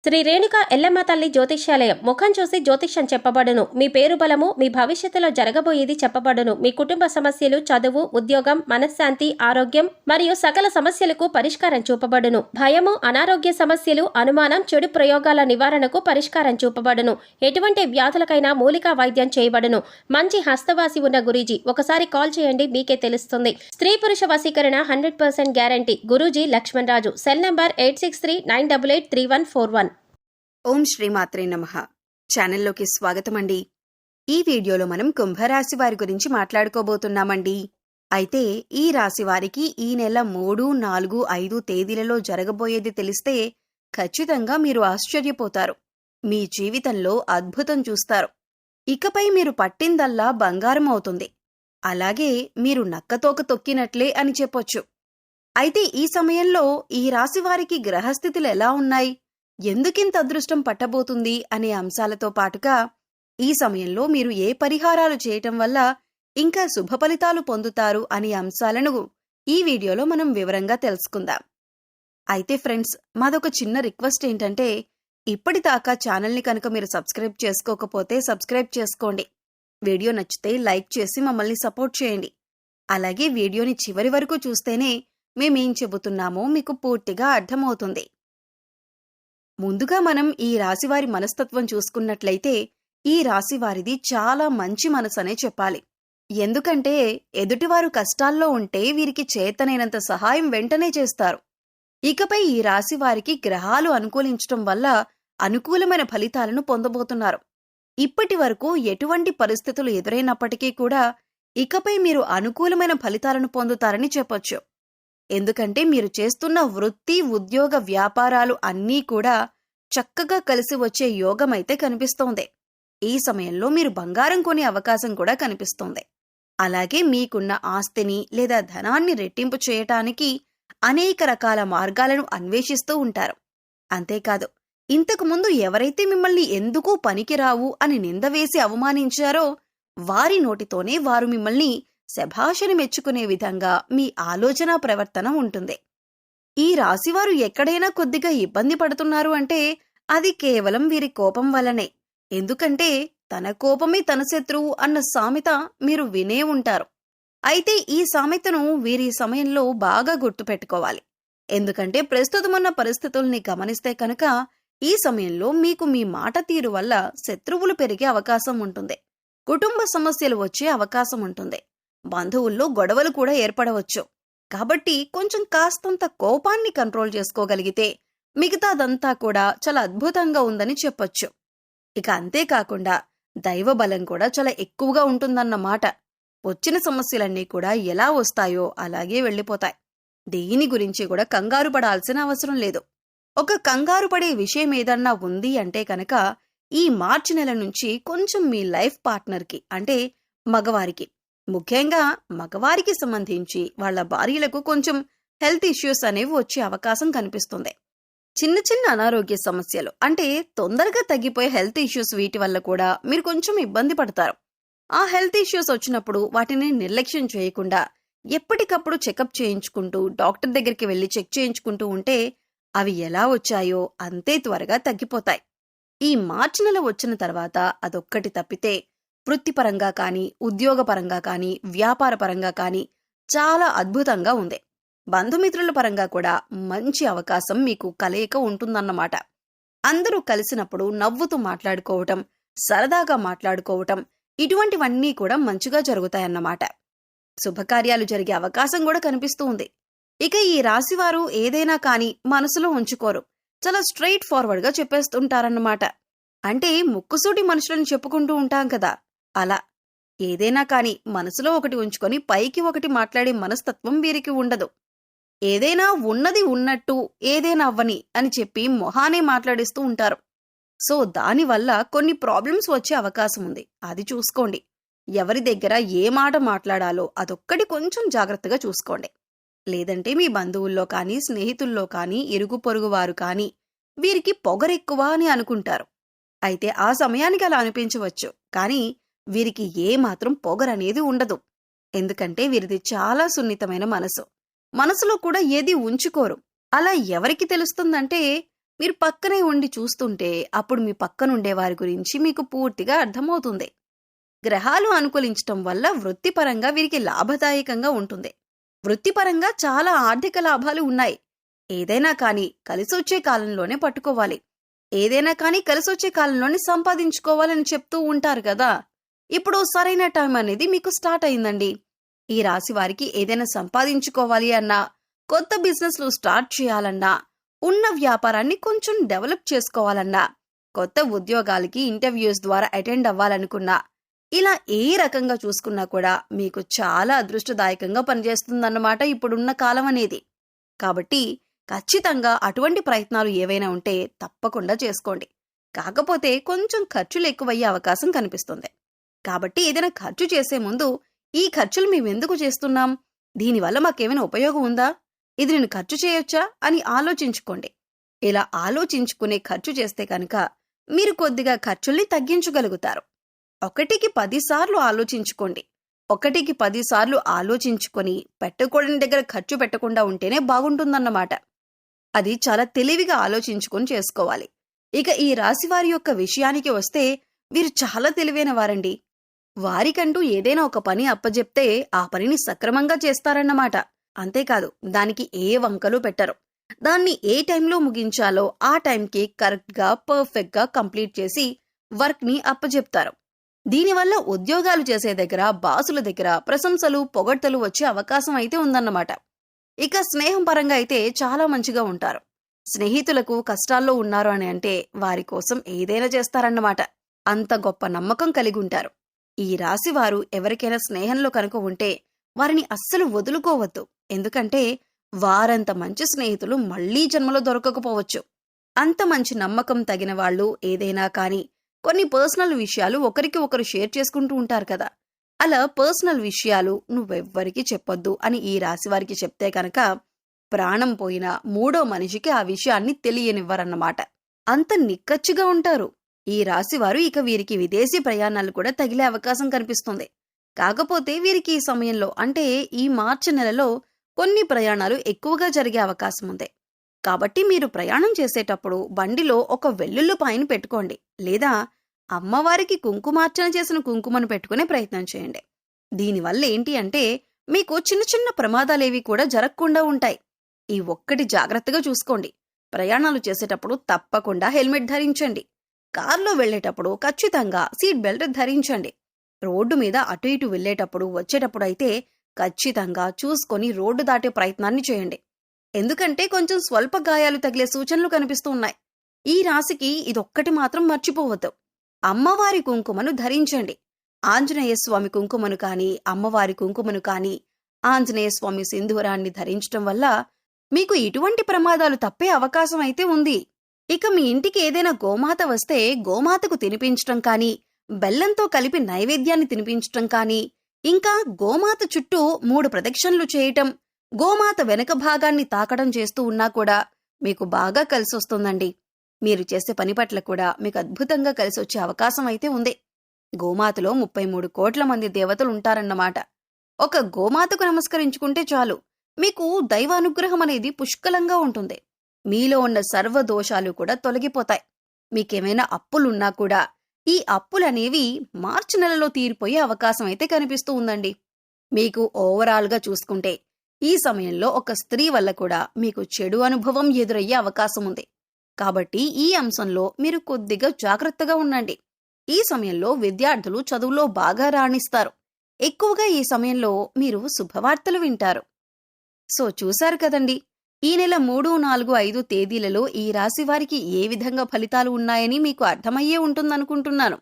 శ్రీ రేణుక ఎల్లమ్మ తల్లి జ్యోతిష్యాలయం. ముఖం చూసి జ్యోతిష్యం చెప్పబడును. మీ పేరు బలము, మీ భవిష్యత్తులో జరగబోయేది చెప్పబడును. మీ కుటుంబ సమస్యలు, చదువు, ఉద్యోగం, మనశ్శాంతి, ఆరోగ్యం మరియు సకల సమస్యలకు పరిష్కారం చూపబడును. భయము, అనారోగ్య సమస్యలు, అనుమానం, చెడు ప్రయోగాల నివారణకు పరిష్కారం చూపబడును. ఎటువంటి వ్యాధులకైనా మూలికా వైద్యం చేయబడును. మంచి హస్తవాసి ఉన్న గురూజీ. ఒకసారి కాల్ చేయండి, మీకే తెలుస్తుంది. స్త్రీ పురుష వశీకరణ 100% guarantee. Guruji Lakshman Raju. Cell number 8639883141. ఓం శ్రీమాత్రే నమః. ఛానల్లోకి స్వాగతమండి. ఈ వీడియోలో మనం కుంభరాశి వారి గురించి మాట్లాడుకోబోతున్నామండి. అయితే ఈ రాశి వారికి ఈ నెల 3, 4, 5 తేదీలలో జరగబోయేది తెలిస్తే ఖచ్చితంగా మీరు ఆశ్చర్యపోతారు. మీ జీవితంలో అద్భుతం చూస్తారు. ఇకపై మీరు పట్టిందల్లా బంగారం అవుతుంది. అలాగే మీరు నక్కతోక తొక్కినట్లే అని చెప్పొచ్చు. అయితే ఈ సమయంలో ఈ రాశి వారికి గ్రహస్థితులు ఎలా ఉన్నాయి, ఎందుకింత అదృష్టం పట్టబోతుంది అనే అంశాలతో పాటుగా ఈ సమయంలో మీరు ఏ పరిహారాలు చేయటం వల్ల ఇంకా శుభ ఫలితాలు పొందుతారు అనే అంశాలను ఈ వీడియోలో మనం వివరంగా తెలుసుకుందాం. అయితే ఫ్రెండ్స్, మాదొక చిన్న రిక్వెస్ట్ ఏంటంటే, ఇప్పటిదాకా ఛానల్ని కనుక మీరు సబ్స్క్రైబ్ చేసుకోకపోతే సబ్స్క్రైబ్ చేసుకోండి. వీడియో నచ్చితే లైక్ చేసి మమ్మల్ని సపోర్ట్ చేయండి. అలాగే వీడియోని చివరి వరకు చూస్తేనే మేమేం చెబుతున్నామో మీకు పూర్తిగా అర్థమవుతుంది. ముందుగా మనం ఈ రాశివారి మనస్తత్వం చూసుకున్నట్లయితే ఈ రాశివారిది చాలా మంచి మనసనే చెప్పాలి. ఎందుకంటే ఎదుటివారు కష్టాల్లో ఉంటే వీరికి చేతనైనంత సహాయం వెంటనే చేస్తారు. ఇకపై ఈ రాశివారికి గ్రహాలు అనుకూలించటం వల్ల అనుకూలమైన ఫలితాలను పొందబోతున్నారు. ఇప్పటి వరకు ఎటువంటి పరిస్థితులు ఎదురైనప్పటికీ కూడా ఇకపై మీరు అనుకూలమైన ఫలితాలను పొందుతారని చెప్పొచ్చు. ఎందుకంటే మీరు చేస్తున్న వృత్తి, ఉద్యోగ, వ్యాపారాలు అన్నీ కూడా చక్కగా కలిసి వచ్చే యోగమైతే కనిపిస్తోంది. ఈ సమయంలో మీరు బంగారం కొనే అవకాశం కూడా కనిపిస్తోంది. అలాగే మీకున్న ఆస్తిని లేదా ధనాన్ని రెట్టింపు చేయటానికి అనేక రకాల మార్గాలను అన్వేషిస్తూ ఉంటారు. అంతేకాదు, ఇంతకుముందు ఎవరైతే మిమ్మల్ని ఎందుకూ పనికిరావు అని నిందవేసి అవమానించారో వారి నోటితోనే వారు మిమ్మల్ని శభాషని మెచ్చుకునే విధంగా మీ ఆలోచన ప్రవర్తన ఉంటుంది. ఈ రాశివారు ఎక్కడైనా కొద్దిగా ఇబ్బంది పడుతున్నారు అంటే అది కేవలం వీరి కోపం వల్లనే. ఎందుకంటే తన కోపమే తన శత్రువు అన్న సామెత మీరు వినే ఉంటారు. అయితే ఈ సామెతను వీరి సమయంలో బాగా గుర్తుపెట్టుకోవాలి. ఎందుకంటే ప్రస్తుతమున్న పరిస్థితుల్ని గమనిస్తే కనుక ఈ సమయంలో మీకు మీ మాట తీరు వల్ల శత్రువులు పెరిగే అవకాశం ఉంటుంది. కుటుంబ సమస్యలు వచ్చే అవకాశం ఉంటుంది. బంధువుల్లో గొడవలు కూడా ఏర్పడవచ్చు. కాబట్టి కొంచెం కాస్తంత కోపాన్ని కంట్రోల్ చేసుకోగలిగితే మిగతాదంతా కూడా చాలా అద్భుతంగా ఉందని చెప్పొచ్చు. ఇక అంతేకాకుండా దైవ బలం కూడా చాలా ఎక్కువగా ఉంటుందన్నమాట. వచ్చిన సమస్యలన్నీ కూడా ఎలా వస్తాయో అలాగే వెళ్ళిపోతాయి. దేని గురించి కూడా కంగారు పడాల్సిన అవసరం లేదు. ఒక కంగారు పడే విషయం ఏదన్నా ఉంది అంటే కనుక ఈ మార్చి నెల నుంచి కొంచెం మీ లైఫ్ పార్ట్నర్కి, అంటే మగవారికి, ముఖ్యంగా మగవారికి సంబంధించి వాళ్ళ భార్యలకు కొంచెం హెల్త్ ఇష్యూస్ అనేవి వచ్చే అవకాశం కనిపిస్తుంది. చిన్న చిన్న అనారోగ్య సమస్యలు, అంటే తొందరగా తగ్గిపోయే హెల్త్ ఇష్యూస్, వీటి వల్ల కూడా మీరు కొంచెం ఇబ్బంది పడతారు. ఆ హెల్త్ ఇష్యూస్ వచ్చినప్పుడు వాటిని నిర్లక్ష్యం చేయకుండా ఎప్పటికప్పుడు చెకప్ చేయించుకుంటూ డాక్టర్ దగ్గరికి వెళ్లి చెక్ చేయించుకుంటూ ఉంటే అవి ఎలా వచ్చాయో అంతే త్వరగా తగ్గిపోతాయి. ఈ మార్చి నెల వచ్చిన తర్వాత అదొక్కటి తప్పితే వృత్తిపరంగా కానీ, ఉద్యోగపరంగా కానీ, వ్యాపారపరంగా కానీ చాలా అద్భుతంగా ఉంది. బంధుమిత్రుల పరంగా కూడా మంచి అవకాశం మీకు కలయిక ఉంటుందన్నమాట. అందరూ కలిసినప్పుడు నవ్వుతూ మాట్లాడుకోవటం, సరదాగా మాట్లాడుకోవటం, ఇటువంటివన్నీ కూడా మంచిగా జరుగుతాయన్నమాట. శుభకార్యాలు జరిగే అవకాశం కూడా కనిపిస్తూ ఉంది. ఇక ఈ రాశివారు ఏదైనా కానీ మనసులో ఉంచుకోరు. చాలా స్ట్రైట్ ఫార్వర్డ్గా చెప్పేస్తుంటారన్నమాట. అంటే ముక్కుసూటి మనుషులను చెప్పుకుంటూ ఉంటాం కదా, అలా ఏదైనా కాని మనసులో ఒకటి ఉంచుకొని పైకి ఒకటి మాట్లాడే మనస్తత్వం వీరికి ఉండదు. ఏదైనా ఉన్నది ఉన్నట్టు ఏదైనా అవ్వని అని చెప్పి మొహానే మాట్లాడిస్తూ ఉంటారు. సో దానివల్ల కొన్ని ప్రాబ్లమ్స్ వచ్చే అవకాశం ఉంది. అది చూసుకోండి. ఎవరి దగ్గర ఏ మాట మాట్లాడాలో అదొక్కటి కొంచెం జాగ్రత్తగా చూసుకోండి. లేదంటే మీ బంధువుల్లో కానీ, స్నేహితుల్లో కానీ, ఇరుగు పొరుగు వారు కానీ వీరికి పొగరెక్కువ అని అనుకుంటారు. అయితే ఆ సమయానికి అలా అనిపించవచ్చు, కానీ వీరికి ఏ మాత్రం పొగరనేది ఉండదు. ఎందుకంటే వీరిది చాలా సున్నితమైన మనసు. మనసులో కూడా ఏది ఉంచుకోరు. అలా ఎవరికి తెలుస్తుందంటే మీరు పక్కనే ఉండి చూస్తుంటే అప్పుడు మీ పక్కనుండే వారి గురించి మీకు పూర్తిగా అర్థమవుతుంది. గ్రహాలు అనుకూలించటం వల్ల వృత్తిపరంగా వీరికి లాభదాయకంగా ఉంటుంది. వృత్తిపరంగా చాలా ఆర్థిక లాభాలు ఉన్నాయి. ఏదైనా కానీ కలిసొచ్చే కాలంలోనే పట్టుకోవాలి. ఏదైనా కానీ కలిసొచ్చే కాలంలోనే సంపాదించుకోవాలని చెప్తూ ఉంటారు కదా. ఇప్పుడు సరైన టైం అనేది మీకు స్టార్ట్ అయిందండి. ఈ రాశి వారికి ఏదైనా సంపాదించుకోవాలి అన్నా, కొత్త బిజినెస్లు స్టార్ట్ చేయాలన్నా, ఉన్న వ్యాపారాన్ని కొంచెం డెవలప్ చేసుకోవాలన్నా, కొత్త ఉద్యోగాలకి ఇంటర్వ్యూస్ ద్వారా అటెండ్ అవ్వాలనుకున్నా, ఇలా ఏ రకంగా చూసుకున్నా కూడా మీకు చాలా అదృష్టదాయకంగా పనిచేస్తుందన్నమాట ఇప్పుడున్న కాలం అనేది. కాబట్టి ఖచ్చితంగా అటువంటి ప్రయత్నాలు ఏవైనా ఉంటే తప్పకుండా చేసుకోండి. కాకపోతే కొంచెం ఖర్చులు ఎక్కువయ్యే అవకాశం కనిపిస్తుంది. కాబట్టి ఏదైనా ఖర్చు చేసే ముందు ఈ ఖర్చులు మేమెందుకు చేస్తున్నాం, దీనివల్ల మాకేమైనా ఉపయోగం ఉందా, ఇది నేను ఖర్చు చేయొచ్చా అని ఆలోచించుకోండి. ఇలా ఆలోచించుకునే ఖర్చు చేస్తే కనుక మీరు కొద్దిగా ఖర్చుల్ని తగ్గించగలుగుతారు. 1కి 10 సార్లు ఆలోచించుకోండి. 1కి 10 సార్లు ఆలోచించుకొని పెట్టకూడని దగ్గర ఖర్చు పెట్టకుండా ఉంటేనే బాగుంటుందన్నమాట. అది చాలా తెలివిగా ఆలోచించుకొని చేసుకోవాలి. ఇక ఈ రాశివారి యొక్క విషయానికి వస్తే వీరు చాలా తెలివైన వారండి. వారికంటూ ఏదైనా ఒక పని అప్పజెప్తే ఆ పనిని సక్రమంగా చేస్తారన్నమాట. అంతేకాదు దానికి ఏ వంకలు పెట్టరు. దాన్ని ఏ టైంలో ముగించాలో ఆ టైంకి కరెక్ట్గా పర్ఫెక్ట్గా కంప్లీట్ చేసి వర్క్ని అప్పజెప్తారు. దీనివల్ల ఉద్యోగాలు చేసే దగ్గర, బాసుల దగ్గర ప్రశంసలు, పొగడ్తలు వచ్చే అవకాశం అయితే ఉందన్నమాట. ఇక స్నేహం పరంగా అయితే చాలా మంచిగా ఉంటారు. స్నేహితులకు కష్టాల్లో ఉన్నారు అని అంటే వారి కోసం ఏదైనా చేస్తారన్నమాట. అంత గొప్ప నమ్మకం కలిగి ఉంటారు. ఈ రాశి వారు ఎవరికైనా స్నేహంలో కనుక ఉంటే వారిని అస్సలు వదులుకోవద్దు. ఎందుకంటే వారంత మంచి స్నేహితులు మళ్లీ జన్మలో దొరకకపోవచ్చు. అంత మంచి నమ్మకం తగిన వాళ్ళు ఏదైనా కానీ కొన్ని పర్సనల్ విషయాలు ఒకరికి ఒకరు షేర్ చేసుకుంటూ ఉంటారు కదా. అలా పర్సనల్ విషయాలు నువ్వెవ్వరికీ చెప్పొద్దు అని ఈ రాశి వారికి చెప్తే కనుక ప్రాణం పోయిన మూడో మనిషికి ఆ విషయాన్ని తెలియనివ్వరన్నమాట. అంత నిక్కచ్చిగా ఉంటారు ఈ రాశివారు. ఇక వీరికి విదేశీ ప్రయాణాలు కూడా తగిలే అవకాశం కనిపిస్తుంది. కాకపోతే వీరికి ఈ సమయంలో అంటే ఈ మార్చి నెలలో కొన్ని ప్రయాణాలు ఎక్కువగా జరిగే అవకాశం ఉంది. కాబట్టి మీరు ప్రయాణం చేసేటప్పుడు బండిలో ఒక వెల్లుల్లిపాయను పెట్టుకోండి, లేదా అమ్మవారికి కుంకుమార్చన చేసిన కుంకుమను పెట్టుకునే ప్రయత్నం చేయండి. దీనివల్ల ఏంటి అంటే మీకు చిన్న చిన్న ప్రమాదాలేవి కూడా జరగకుండా ఉంటాయి. ఈ ఒక్కటి జాగ్రత్తగా చూసుకోండి. ప్రయాణాలు చేసేటప్పుడు తప్పకుండా హెల్మెట్ ధరించండి. కార్లో వెళ్లేటప్పుడు ఖచ్చితంగా సీట్ బెల్ట్ ధరించండి. రోడ్డు మీద అటు ఇటు వెళ్లేటప్పుడు వచ్చేటప్పుడు అయితే ఖచ్చితంగా చూసుకొని రోడ్డు దాటే ప్రయత్నాన్ని చేయండి. ఎందుకంటే కొంచెం స్వల్ప గాయాలు తగిలే సూచనలు కనిపిస్తూ ఉన్నాయి. ఈ రాశికి ఇదొక్కటి మాత్రం మర్చిపోవద్దు. అమ్మవారి కుంకుమను ధరించండి. ఆంజనేయ స్వామి కుంకుమను కానీ, అమ్మవారి కుంకుమను కానీ, ఆంజనేయ స్వామి సింధూరాన్ని ధరించటం వల్ల మీకు ఇటువంటి ప్రమాదాలు తప్పే అవకాశం అయితే ఉంది. ఇక మీ ఇంటికి ఏదైనా గోమాత వస్తే గోమాతకు తినిపించటం కానీ, బెల్లంతో కలిపి నైవేద్యాన్ని తినిపించటం కానీ, ఇంకా గోమాత చుట్టూ 3 ప్రదక్షిణలు చేయటం, గోమాత వెనక భాగాన్ని తాకడం చేస్తూ ఉన్నా కూడా మీకు బాగా కలిసొస్తుందండి. మీరు చేసే పని పట్ల కూడా మీకు అద్భుతంగా కలిసొచ్చే అవకాశం అయితే ఉంది. గోమాతలో 33 కోట్ల మంది దేవతలు ఉంటారన్నమాట. ఒక గోమాతకు నమస్కరించుకుంటే చాలు, మీకు దైవానుగ్రహం అనేది పుష్కలంగా ఉంటుంది. మీలో ఉన్న సర్వదోషాలు కూడా తొలగిపోతాయి. మీకేమైనా అప్పులున్నా కూడా ఈ అప్పులనేవి మార్చి నెలలో తీరిపోయే అవకాశం అయితే కనిపిస్తూ ఉందండి. మీకు ఓవరాల్గా చూసుకుంటే ఈ సమయంలో ఒక స్త్రీ వల్ల కూడా మీకు చెడు అనుభవం ఎదురయ్యే అవకాశం ఉంది. కాబట్టి ఈ అంశంలో మీరు కొద్దిగా జాగ్రత్తగా ఉండండి. ఈ సమయంలో విద్యార్థులు చదువులో బాగా రాణిస్తారు. ఎక్కువగా ఈ సమయంలో మీరు శుభవార్తలు వింటారు. సో చూశారు కదండి, ఈ నెల 3, 4, 5 తేదీలలో ఈ రాశి వారికి ఏ విధంగా ఫలితాలు ఉన్నాయని మీకు అర్థమయ్యే ఉంటుందనుకుంటున్నాను.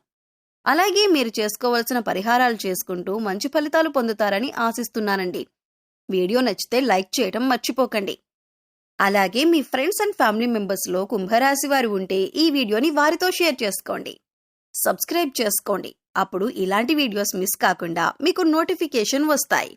అలాగే మీరు చేసుకోవాల్సిన పరిహారాలు చేసుకుంటూ మంచి ఫలితాలు పొందుతారని ఆశిస్తున్నానండి. వీడియో నచ్చితే లైక్ చేయటం మర్చిపోకండి. అలాగే మీ ఫ్రెండ్స్ అండ్ ఫ్యామిలీ మెంబర్స్లో కుంభరాశి వారు ఉంటే ఈ వీడియోని వారితో షేర్ చేసుకోండి. సబ్స్క్రైబ్ చేసుకోండి. అప్పుడు ఇలాంటి వీడియోస్ మిస్ కాకుండా మీకు నోటిఫికేషన్ వస్తాయి.